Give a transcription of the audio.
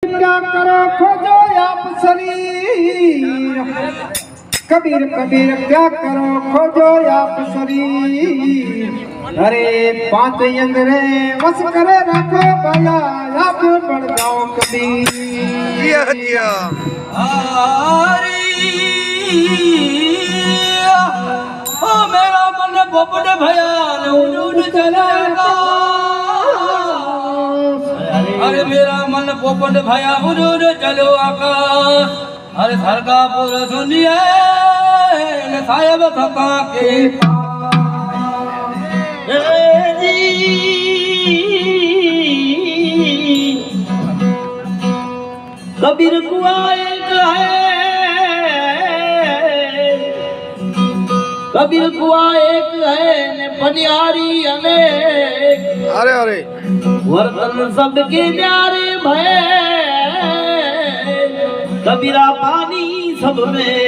क्या करो खोजो आप शरीर, कबीर कबीर क्या करो खोजो आप शरीर। अरे पांच अंगरे बस करे रखो भला, आप बढ़ जाओ कबीर। ओ मेरा मन पोपट भया उड़ उड़ चलेगा। अरे मेरा मन पोपट भया उड़ उड़ चलो आकाश। अरे सरका पुर सुनिए साहेब थका के कबीर कुआ एक है, कबीर कुआ एक है ने पनियारी अनेक। अरे अरे वर्तन सबके न्यारे भय, कबीरा पानी सब में।